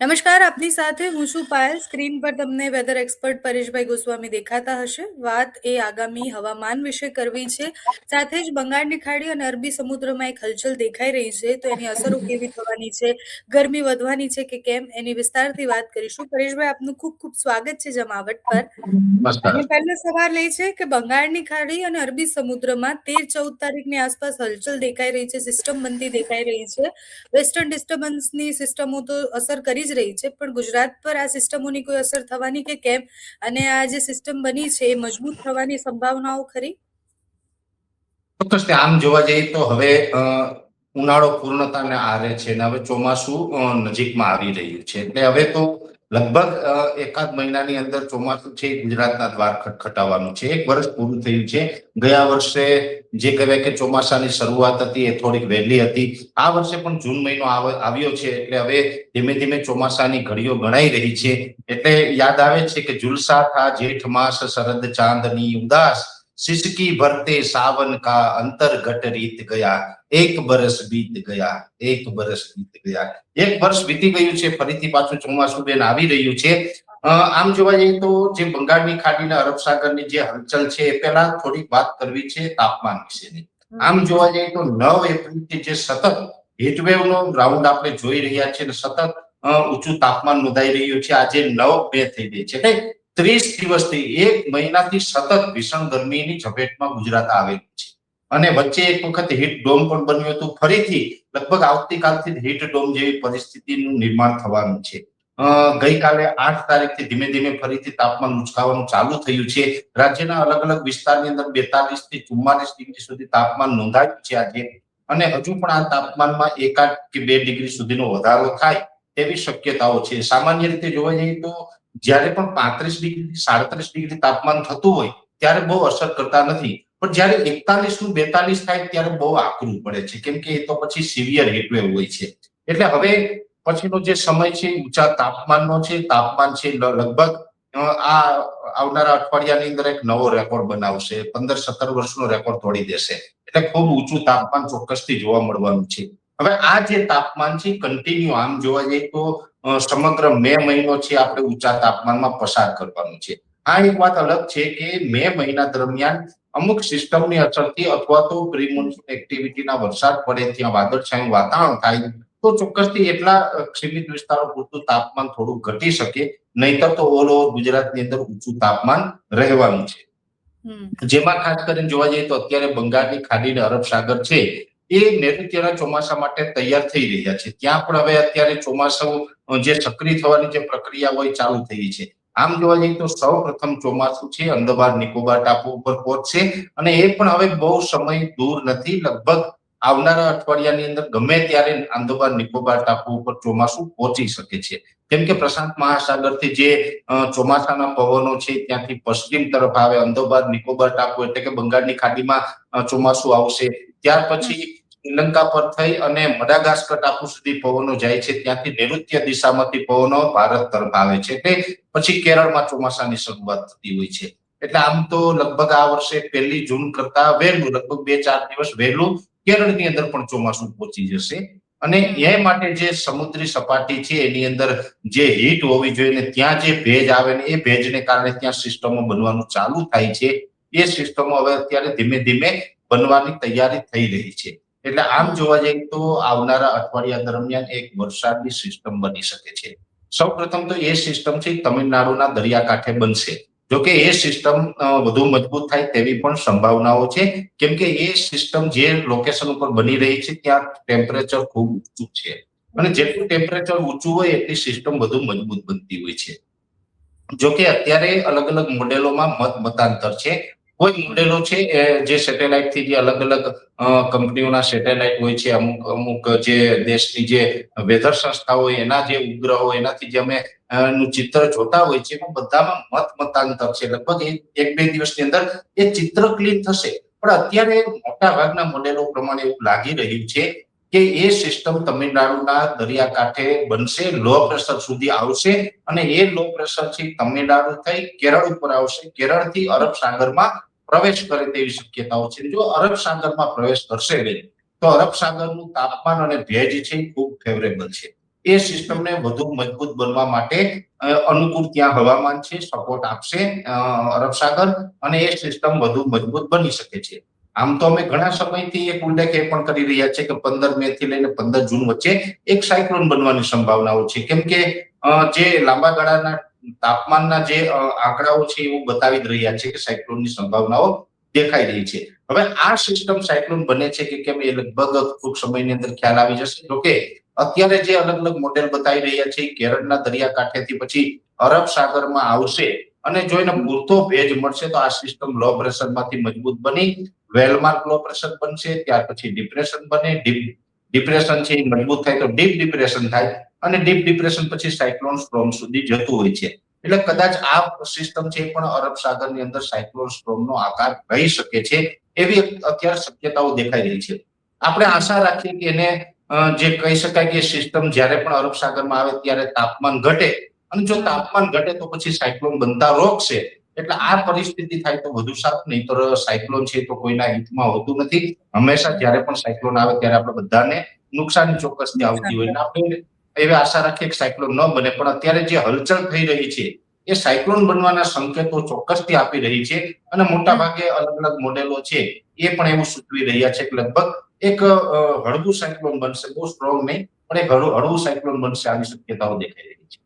નમસ્કાર, આપની સાથે હું છું પાયલ. સ્ક્રીન પર તમને વેધર એક્સપર્ટ પરેશભાઈ ગોસ્વામી દેખાતા હશે. વાત એ આગામી હવામાન વિશે કરવી છે. સાથે જ બંગાળની ખાડી અને અરબી સમુદ્રમાં એક હલચલ દેખાઈ રહી છે, તો એની અસરો કેવી થવાની છે, ગરમી વધવાની છે કે કેમ, એની વિસ્તારથી વાત કરીશું. પરેશભાઈ, આપનું ખૂબ ખૂબ સ્વાગત છે જમાવટ પર. અને પહેલો સવાલ એ છે કે બંગાળની ખાડી અને અરબી સમુદ્રમાં 13-14 તારીખની આસપાસ હલચલ દેખાઈ રહી છે, સિસ્ટમ બનતી દેખાઈ રહી છે. વેસ્ટર્ન ડિસ્ટર્બન્સની સિસ્ટમો તો અસર કરી જ રહી છે, પણ ગુજરાત પર આ સિસ્ટમોની કોઈ અસર થવાની કે કેમ, અને આ જે સિસ્ટમ બની છે એ મજબૂત થવાની સંભાવનાઓ ખરી? ચોક્કસ આમ જોવા જઈએ તો હવે ઉનાળો પૂર્ણતાને આરે છે અને હવે ચોમાસું નજીકમાં આવી રહ્યું છે. એટલે હવે તો લગભગ એકાદ મહિનાની અંદર ચોમાસું છે ગુજરાતના દ્વાર ખટખટાવવાનું છે. એક વર્ષ પૂરું થયું છે. ગયા વર્ષે જે કહેવાય કે ચોમાસાની શરૂઆત હતી એ થોડીક વહેલી હતી. આ વર્ષે પણ જૂન મહિનો આવ્યો છે, એટલે હવે ધીમે ધીમે ચોમાસાની ઘડીઓ ગણાઈ રહી છે. એટલે યાદ આવે છે કે ઝુલસા થા જેઠ માસ શરદ ચાંદની ઉદાસ, सिसकी भरते सावन का अंतर्घट રીત ગયા, એક બરસ બીત ગયા, એક બરસ બીત ગયા. એક વર્ષ વીતી ગયું છે, ફરીથી પાછું ચોમાસું બેન આવી રહ્યું છે. આમ જોવા જઈએ તો જે બંગાળની ખાડીના અરબ સાગરની જે હલચલ છે એ પહેલા થોડીક વાત કરવી છે તાપમાન વિશેની. આમ જોવા જઈએ તો 9 એપ્રિલથી જે સતત હીટવેવ નો રાઉન્ડ આપણે જોઈ રહ્યા છીએ, સતત ઊંચું તાપમાન નોંધાઈ રહ્યું છે. આજે 9 મે થઈ ગઈ છે, એટલે 30 દિવસથી, એક મહિનાથી સતત ભીષણ ગરમીની ઝપેટમાં ગુજરાત આવેલું છે. અને વચ્ચે એક વખત હીટ ડોમ પણ બન્યું હતું. ફરીથી લગભગ આવતીકાલથી હીટ ડોમ જેવી પરિસ્થિતિનું નિર્માણ થવાનું છે. ગઈકાલે 8 તારીખથી ધીમે ધીમે ફરીથી તાપમાન ઉંચકાવાનું ચાલુ થયું છે. રાજ્યના અલગ અલગ વિસ્તારની અંદર 42 થી 44 ડિગ્રી સુધી તાપમાન નોંધાયું છે આજે. અને હજુ પણ આ તાપમાનમાં 1 કે 2 ડિગ્રી સુધીનો વધારો થાય તેવી શક્યતાઓ છે. સામાન્ય રીતે જોવા જઈએ તો જ્યારે પણ 35 ડિગ્રી 37 ડિગ્રી તાપમાન થતું હોય ત્યારે બહુ અસર કરતા નથી, પણ જ્યારે 41 નું 42 થાય ત્યારે બહુ આકરું પડે છે, કેમ કે એ તો પછી સિવિયર હીટવેવ હોય છે. એટલે હવે પછીનો જે સમય છે ઊંચા તાપમાનનો છે. તાપમાન છે લગભગ આ આવનારા અઠવાડિયાની અંદર એક નવો રેકોર્ડ બનાવશે, 15-17 વર્ષનો રેકોર્ડ તોડી દેશે. એટલે ખૂબ ઊંચું તાપમાન ચોક્કસથી જોવા મળવાનું છે. હવે આ જે તાપમાન છે કન્ટિન્યુ આમ જોવા જઈએ તો સમગ્ર મે મહિનો છે આપણે ઊંચા તાપમાનમાં પસાર કરવાનું છે. આ એક વાત અલગ છે કે મે મહિના દરમિયાન અમુક સિસ્ટમની અસરથી અથવા તો પ્રી-મોન્સૂન એક્ટિવિટીના વરસાદ પડે, ત્યાં વાદળછાયું વાતાવરણ થાય તો ચોક્કસથી એટલા સીમિત વિસ્તારો પૂરતું તાપમાન થોડું ઘટી શકે, નહીતર તો ઓલ ઓવર ગુજરાતની અંદર ઊંચું તાપમાન રહેવાનું છે. જેમાં ખાસ કરીને જોવા જઈએ તો અત્યારે બંગાળની ખાડી અને અરબ સાગર છે એ નૈઋત્યના ચોમાસા માટે તૈયાર થઈ રહ્યા છે. ત્યાં પણ હવે અત્યારે ચોમાસું જે સક્રિય થવાની જે પ્રક્રિયા હોય ચાલુ થઈ છે. આમ જોવા જઈએ તો સૌ પ્રથમ ચોમાસું છે અંદમાન નિકોબાર ટાપુ ઉપર પહોંચશે, અને એ પણ હવે બહુ સમય દૂર નથી. લગભગ આવનારા અઠવાડિયાની અંદર ગમે ત્યારે અંદમાન નિકોબાર ટાપુ ઉપર ચોમાસું પહોંચી શકે છે. કેમ કે પ્રશાંત મહાસાગરથી જે ચોમાસાના પવનો છે ત્યાંથી પશ્ચિમ તરફ આવે, અંદમાન નિકોબાર ટાપુ એટલે કે બંગાળની ખાડીમાં ચોમાસું આવશે. ત્યાર પછી શ્રીલંકા પર થઈ અને મડાગાસ્કર ટાપુ સુધી પવનો જાય છે, ત્યાંથી નૈઋત્ય દિશામાંથી પવનો ભારત તરફ આવે છે. એટલે પછી કેરળમાં ચોમાસાની શરૂઆત થતી હોય છે. એટલે આમ તો લગભગ આ વર્ષે 1 જૂન કરતા વહેલું, લગભગ 2-4 દિવસ વહેલું કેરળની અંદર પણ ચોમાસું પહોંચી જશે. અને એ માટે જે સમુદ્રી સપાટી છે એની અંદર જે હીટ હોવી જોઈએ ને ત્યાં જે ભેજ આવે ને એ ભેજને કારણે ત્યાં સિસ્ટમો બનવાનું ચાલુ થાય છે. એ સિસ્ટમો હવે અત્યારે ધીમે ધીમે બનવાની તૈયારી થઈ રહી છે. એટલે આમ જોવા જઈએ તો આવનારા અઠવાડિયા દરમિયાન એક વરસાદની સિસ્ટમ બની શકે છે. સૌ પ્રથમ તો એ સિસ્ટમ છે તમિલનાડુના દરિયાકાંઠે બનશે. જોકે એ સિસ્ટમ વધુ મજબૂત થાય તેવી પણ સંભાવનાઓ છે, કેમ કે એ સિસ્ટમ જે લોકેશન ઉપર બની રહી છે ત્યાં ટેમ્પરેચર ખૂબ ઊંચું છે, અને જેટલું ટેમ્પરેચર ઊંચું હોય એટલી સિસ્ટમ વધુ મજબૂત બનતી હોય છે. જોકે અત્યારે અલગ અલગ મોડેલોમાં મતાંતર છે. કોઈ મોડેલો છે જે સેટેલાઇટ થી જે અલગ અલગ કંપનીઓના સેટેલાઇટ હોય છે, અમુક અમુક જે દેશની જે વેધર સંસ્થા હોય એના જે ઉપગ્રહો એનાથી જે અમે નું ચિત્ર જોતા હોય છે, એમાં બધામાં મતાંતર છે. લગભગ 1-2 દિવસની અંદર એ ચિત્ર ક્લીન થશે. પણ અત્યારે મોટા ભાગના મોડેલો પ્રમાણે એવું લાગી રહ્યું છે કે એ સિસ્ટમ તમિલનાડુના દરિયાકાંઠે બનશે, લો પ્રેશર સુધી આવશે, અને એ લો પ્રેશર થી તમિલનાડુ થઈ કેરળ ઉપર આવશે. કેરળથી અરબ સાગરમાં પ્રવેશ કરે તેવી શક્યતાઓ છે. જો અરબ સાગરમાં પ્રવેશ કરશે તો અરબ સાગરનું તાપમાન અને ભેજ છે ખૂબ ફેવરેબલ છે. એ સિસ્ટમને વધુ મજબૂત બનવા માટે અનુકૂળ ત્યાં હવામાન છે, સપોર્ટ આપશે અરબ સાગર, અને એ સિસ્ટમ વધુ મજબૂત બની શકે છે. આમ તો અમે ઘણા સમયથી એક ઉલ્લેખ એ પણ કરી રહ્યા છે કે 15 મે થી લઈને 15 જૂન વચ્ચે એક સાયક્લોન બનવાની સંભાવનાઓ છે, કેમ કે જે લાંબા ગાળાના તાપમાનના જે આંકડાઓ છે એવું બતાવી જ રહ્યા છે કે સાયક્લોનની સંભાવનાઓ દેખાઈ રહી છે. હવે આ સિસ્ટમ સાયક્લોન બને છે કે કેમ એ લગભગ ટૂંક સમયની અંદર ખ્યાલ આવી જશે. જોકે અત્યારે જે અલગ અલગ મોડેલ બતાવી રહ્યા છે કેરળના દરિયાકાંઠેથી પછી અરબ સાગરમાં આવશે, અને જો એને પૂરતો ભેજ મળશે તો આ સિસ્ટમ લો પ્રેશરમાંથી મજબૂત બની વેલમાર્ક લો પ્રેશર બનશે, ત્યાર પછી ડિપ્રેશન બને, ડિપ્રેશન છે એ મજબૂત થાય તો ડીપ ડિપ્રેશન થાય, અને ડીપ ડિપ્રેશન પછી સાયક્લોન સ્ટ્રોમ સુધી જતું હોય છે. એટલે કદાચ આ સિસ્ટમ છે પણ અરબ સાગરની અંદર સાયક્લોન સ્ટ્રોમનો આકાર રહી શકે છે, એવી અત્યારે શક્યતાઓ દેખાઈ રહી છે. આપણે આશા રાખીએ કે એને જે કહી શકાય કે સિસ્ટમ જ્યારે પણ અરબ સાગરમાં આવે ત્યારે તાપમાન ઘટે, અને જો તાપમાન ઘટે તો પછી સાયક્લોન બનતા રોકશે. એટલે આ પરિસ્થિતિ થાય તો વધુ સારું, નહીં તો સાયક્લોન છે તો કોઈના હિતમાં હોતું નથી. હંમેશા જ્યારે પણ સાયક્લોન આવે ત્યારે આપણે બધાને નુકસાની ચોક્કસથી આવતી હોય, એટલે આપણે એવી આશા રાખીએ કે સાયક્લોન ન બને. પણ અત્યારે જે હલચલ થઈ રહી છે એ સાયક્લોન બનવાના સંકેતો ચોક્કસથી આપી રહી છે, અને મોટા ભાગે અલગ અલગ મોડેલો છે એ પણ એવું સૂચવી રહ્યા છે કે લગભગ એક હળવું સાયક્લોન બનશે, બહુ સ્ટ્રોંગ નહીં પણ એક હળવું સાયક્લોન બનશે, આવી શક્યતાઓ દેખાઈ રહી છે.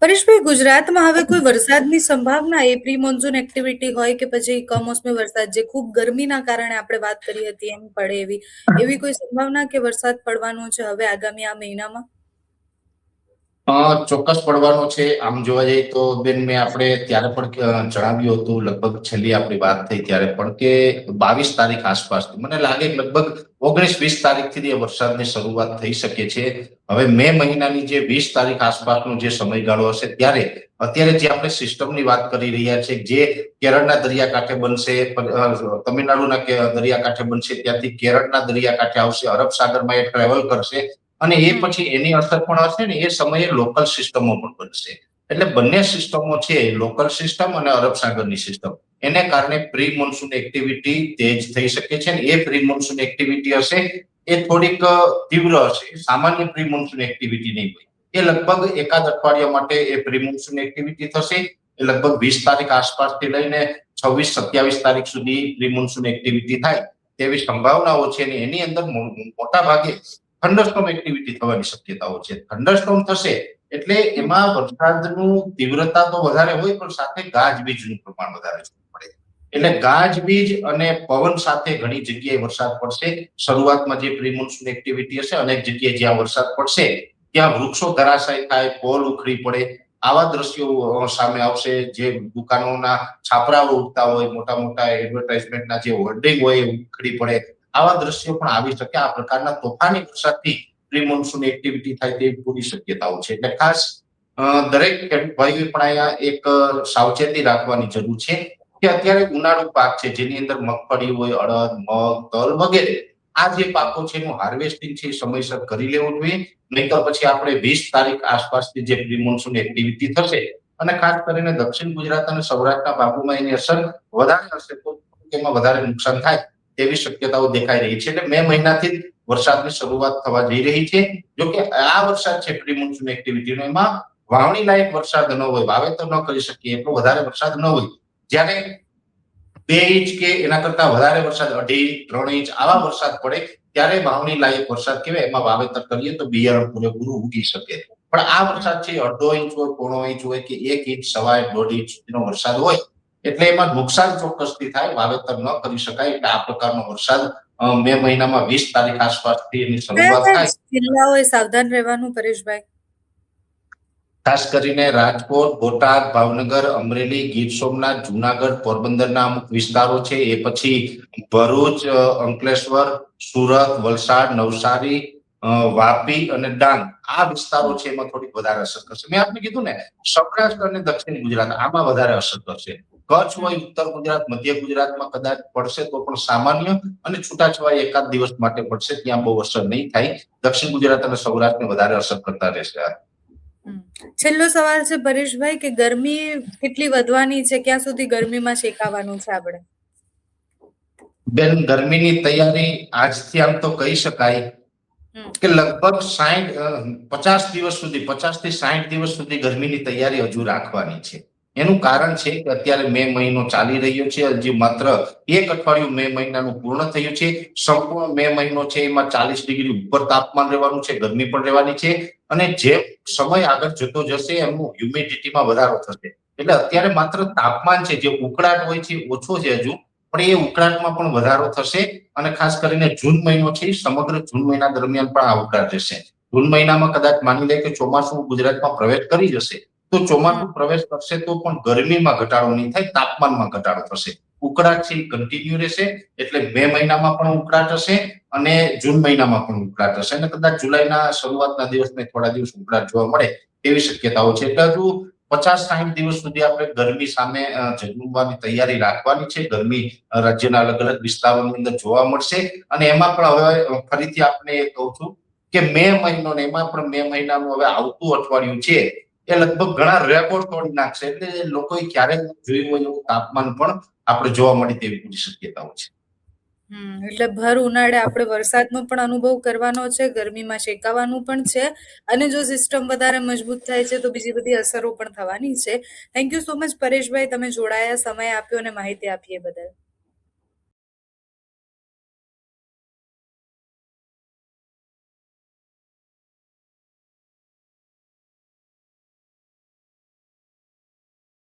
પરેશભાઈ, ગુજરાતમાં હવે કોઈ વરસાદની સંભાવના, એ પ્રી મોન્સૂન એક્ટિવિટી હોય કે પછી કમોસમી વરસાદ, જે ખૂબ ગરમીના કારણે આપણે વાત કરી હતી એમ પડે, એવી કોઈ સંભાવના કે વરસાદ પડવાનો છે હવે આગામી આ મહિનામાં? ચોક્કસ પડવાનો છે. આમ જોવા જઈએ તો બેન, મેં આપણે ત્યારે પણ જણાવ્યું હતું, લગભગ છેલ્લી આપણી વાત થઈ ત્યારે પણ, કે 22 તારીખ આસપાસ, મને લાગે લગભગ 19-20 તારીખથી વરસાદની શરૂઆત થઈ શકે છે. હવે મે મહિનાની જે 20 તારીખ આસપાસનો જે સમયગાળો હશે ત્યારે અત્યારે જે આપણે સિસ્ટમની વાત કરી રહ્યા છે, જે કેરળના દરિયાકાંઠે બનશે, તમિલનાડુના દરિયાકાંઠે બનશે, ત્યાંથી કેરળના દરિયાકાંઠે આવશે, અરબ સાગરમાં એ ટ્રેવલ કરશે, અને એ પછી એની અસર પણ હશે ને એ સમયે લોકલ સિસ્ટમો પણ બનશે. એટલે બંને સિસ્ટમો છે, લોકલ સિસ્ટમ અને અરબ સાગરની સિસ્ટમ, એને કારણે પ્રી મોન્સૂન એક્ટિવિટી તેજ થઈ શકે છે. એ પ્રી મોન્સૂન એક્ટિવિટી હશે એ થોડીક તીવ્ર હશે, સામાન્ય પ્રી મોન્સૂન એક્ટિવિટી નહીં હોય. એ લગભગ એકાદ અઠવાડિયા માટે એ પ્રી મોન્સૂન એક્ટિવિટી થશે. એ લગભગ 20 તારીખ આસપાસથી લઈને 26-27 તારીખ સુધી પ્રી મોન્સૂન એક્ટિવિટી થાય તેવી સંભાવનાઓ છે, અને એની અંદર મોટા ભાગે થંડરસ્ટોર્મ એક્ટિવિટી થવાની શક્યતાઓ છે. થંડરસ્ટોર્મ થશે એટલે એમાં વરસાદનું તીવ્રતા તો વધારે હોય, પણ સાથે ગાજવીજનું પ્રમાણ વધારે જોવા મળે. એટલે ગાજવીજ અને પવન સાથે ઘણી જગ્યાએ વરસાદ પડશે. શરૂઆતમાં જે પ્રી મોન્સૂન એક્ટિવિટી હશે, અનેક જગ્યાએ જ્યાં વરસાદ પડશે ત્યાં વૃક્ષો ધરાશાયી થાય, પોલ ઉખડી પડે, આવા દ્રશ્યો સામે આવશે. જે દુકાનોના છાપરાઓ ઉડતા હોય, મોટા મોટા એડવર્ટાઇઝમેન્ટના જે હોર્ડિંગ હોય એ ઉખડી પડે, આવા દ્રશ્યો પણ આવી શકે. આ પ્રકારના તોફાની વરસાદથી પ્રી મોન્સૂન એક્ટિવિટી થાય તેવી પૂરી શક્યતાઓ છે. એટલે ખાસ દરેક ખેડૂત ભાઈઓ પણ અહીંયા એક સાવચેતી રાખવાની જરૂર છે કે અત્યારે ઉનાળુ પાક છે, જેની અંદર મગફળી હોય, અડદ, મગ, તલ વગેરે, આ જે પાકો છે એનું હાર્વેસ્ટિંગ છે સમયસર કરી લેવું જોઈએ. નહીતર પછી આપણે 20 તારીખ આસપાસની જે પ્રી મોન્સૂન એક્ટિવિટી થશે, અને ખાસ કરીને દક્ષિણ ગુજરાત અને સૌરાષ્ટ્રના ભાગોમાં એની અસર વધારે હશે, તો એમાં વધારે નુકસાન થાય તેવી શક્યતાઓ દેખાઈ રહી છે. એટલે મે મહિનાથી વરસાદની શરૂઆત થવા જઈ રહી છે. જોકે આ વરસાદ છે પ્રી મોન્સૂન એક્ટિવિટીનો, એમાં વાવણી લાયક વરસાદ ન હોય, વાવેતર ન કરી શકીએ એટલો વધારે વરસાદ ન હોય. જ્યારે 2 ઇંચ કે એના કરતા વધારે વરસાદ, 2.5-3 ઇંચ આવા વરસાદ પડે ત્યારે વાવણી લાયક વરસાદ કહેવાય. એમાં વાવેતર કરીએ તો બિયારણ પૂરેપૂરું ઉગી શકે. પણ આ વરસાદ છે 1/2 ઇંચ હોય, 1/4 ઇંચ હોય કે 1 ઇંચ, 1.5 ઇંચ સુધીનો વરસાદ હોય, એટલે એમાં નુકસાન ચોક્કસથી થાય, વાવેતર ન કરી શકાય. એટલે આ પ્રકારનો વરસાદ મે મહિનામાં 20 તારીખ આસપાસથી એની શરૂઆત કયા થાય. જિલ્લાઓએ સાવધાન રહેવાનું, પરેશભાઈ? ખાસ કરીને રાજકોટ, બોટાદ, ભાવનગર, અમરેલી, ગીર સોમનાથ, જુનાગઢ, પોરબંદરના અમુક વિસ્તારો છે. એ પછી ભરૂચ, અંકલેશ્વર, સુરત, વલસાડ, નવસારી, વાપી અને ડાંગ, આ વિસ્તારો છે એમાં થોડીક વધારે અસર કરશે. મેં આપને કીધું ને, સૌરાષ્ટ્ર અને દક્ષિણ ગુજરાત આમાં વધારે અસર કરશે. કચ્છ હોય, ઉત્તર ગુજરાત, મધ્ય ગુજરાતમાં કદાચ પડશે તો પણ સામાન્ય અને છૂટાછવાયા એકાદ દિવસ માટે પડશે, ત્યાં બહુ અસર નહીં થાય. દક્ષિણ ગુજરાત અને સૌરાષ્ટ્રને વધારે અસર કરતા રહેશે. છેલ્લો સવાલ છે પરેશભાઈ, કે ગરમી કેટલી વધવાની છે, ક્યાં સુધી ગરમીમાં શેકાવાનું છે આપણે? બેન, ગરમીની તૈયારી આજથી આમ તો કહી શકાય હમ કે લગભગ 50 થી 60 દિવસ સુધી ગરમીની તૈયારી હજુ રાખવાની છે. એનું કારણ છે કે અત્યારે મે મહિનો ચાલી રહ્યો છે, હજી માત્ર એક અઠવાડિયું મે મહિનાનું પૂર્ણ થયું છે. સંપૂર્ણ મે મહિનો છે એમાં 40 ડિગ્રી ઉપર તાપમાન રહેવાનું છે, ગરમી પણ રહેવાની છે. અને જે સમય આગળ જતો જશે એમનું હ્યુમિડિટીમાં વધારો થશે. એટલે અત્યારે માત્ર તાપમાન છે, જે ઉકળાટ હોય છે ઓછો છે હજુ, પણ એ ઉકળાટમાં પણ વધારો થશે. અને ખાસ કરીને જૂન મહિનો છે, સમગ્ર જૂન મહિના દરમિયાન પણ આ ઉકળાટ રહેશે. જૂન મહિનામાં કદાચ માની લે કે ચોમાસું ગુજરાતમાં પ્રવેશ કરી જશે, તો હમ ચોમાસું પ્રવેશ કરશે તો પણ ગરમીમાં ઘટાડો નહીં થાય, તાપમાનમાં ઘટાડો થશે. ઉકળાટ છે એ કન્ટિન્યુ રહેશે. એટલે મે મહિનામાં પણ ઉકળાટ હશે અને જૂન મહિનામાં પણ ઉકળાટ હશે, અને કદાચ જુલાઈના શરૂઆતના દિવસને થોડા દિવસ ઉકળાટ જોવા મળે તેવી શક્યતાઓ છે. એટલે હજુ 50-60 દિવસ સુધી આપણે ગરમી સામે ઝઝૂમવાની તૈયારી રાખવાની છે. ગરમી રાજ્યના અલગ અલગ વિસ્તારોની અંદર જોવા મળશે. અને એમાં પણ હવે ફરીથી આપને એ કહું છું કે મે મહિનો ને એમાં પણ મે મહિનાનું હવે આવતું અઠવાડિયું છે એ લગભગ ઘણા રેકોર્ડ તોડી નાખશે. એટલે લોકોએ ક્યારેય જોયું હોય એવું તાપમાન પણ આપણે જોવા મળે તેવી પૂરી શક્યતાઓ છે. એટલે ભર ઉનાળે આપણે વરસાદનો પણ અનુભવ કરવાનો છે, ગરમીમાં શેકાવાનું પણ છે, અને જો સિસ્ટમ વધારે મજબૂત થાય છે તો બીજી બધી અસરો પણ થવાની છે. થેન્ક યુ સો મચ પરેશભાઈ, તમે જોડાયા, સમય આપ્યો અને માહિતી આપી એ બદલ.